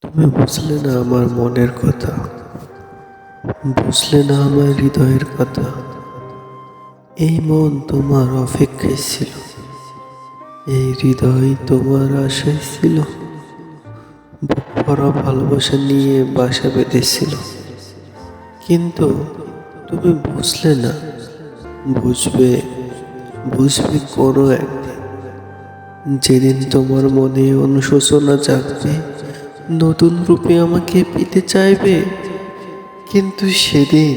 তুমি বুঝলে না আমার মনের কথা, বুঝলে না আমার হৃদয়ের কথা। এই মন তোমার অপেক্ষায় ছিল, এই হৃদয় তোমার আশায় ছিল। বুক ভরা ভালোবাসা নিয়ে বাসা বেঁধেছিল, কিন্তু তুমি বুঝলে না। বুঝবে, বুঝবে কোনো একদিন, যেদিন তোমার মনে অনুশোচনা জাগবে, নতুন রূপে আমাকে পেতে চাইবে। কিন্তু সেদিন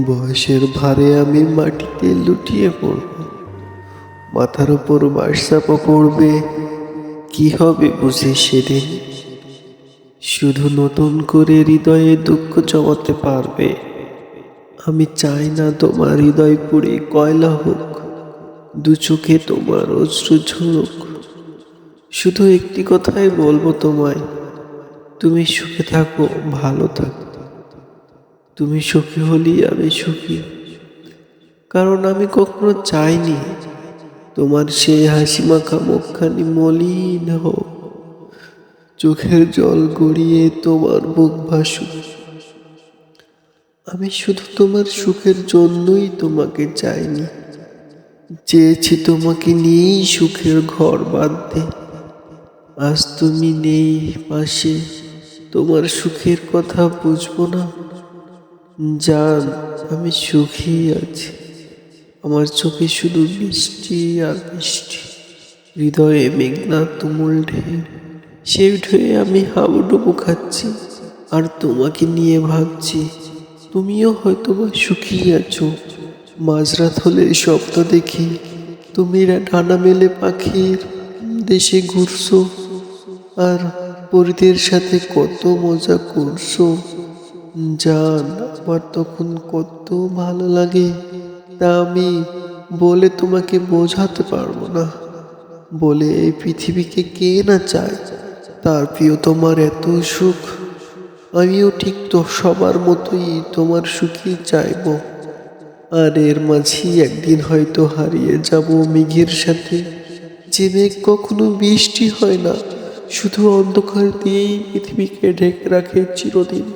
বয়সের ভারে আমি মাটিতে লুটিয়ে পড়ব, মাথার উপর বাঁশ চাপা পড়বে। কি হবে বুঝি সেদিন? শুধু নতুন করে হৃদয়ে দুঃখ জমাতে পারবে। আমি চাই না তোমার হৃদয় পুড়ে কয়লা হোক, দু চোখে তোমার অশ্রু ঝরুক। শুধু একটি কথাই বলবো তোমায়, তুমি সুখে থাকো, ভালো থাকো। তুমি সুখী হলেই আমি সুখী, কারণ আমি কখনো চাইনি তোমার সেই হাসি মাখা মুখখানি মলিন হোক, চোখের জল গড়িয়ে তোমার বুক ভাসুক। আমি শুধু তোমার সুখের জন্যই তোমাকে চাইনি, চেয়েছি তোমাকে নিয়েই সুখের ঘর বাঁধতে। আজ তুমি নেই পাশে, তোমার সুখের কথা বুঝবো না। জান, আমি সুখী আছি, আমার চোখে শুধু বৃষ্টি আর বৃষ্টি, হৃদয়ে মেঘনা তুমুল ঢেউ। সেই ঢেউয়ে আমি হাবুডুবু খাচ্ছি, আর তোমাকে নিয়ে ভাবছি তুমিও হয়তো বা সুখী আছো। মাঝরাত হলে স্বপ্ন দেখি তুমি ডানা মেলে পাখির দেশে ঘুরছো, আর পরিদের সাথে কত মজা করছো। জান, আমার তখন কত ভালো লাগে, তা আমি বলে তোমাকে বোঝাতে পারবো না। বলে এই পৃথিবীকে কে না চায় তার প্রিয় তোমার এত সুখ। আমিও ঠিক তো সবার মতোই তোমার সুখী চাইবো। আর এর মাঝেই একদিন হয়তো হারিয়ে যাব মেঘের সাথে, যে মেঘ কখনো বৃষ্টি হয় না, শুধু অন্ধকার দিয়েই পৃথিবীকে ঢেকে রাখে চিরদিন।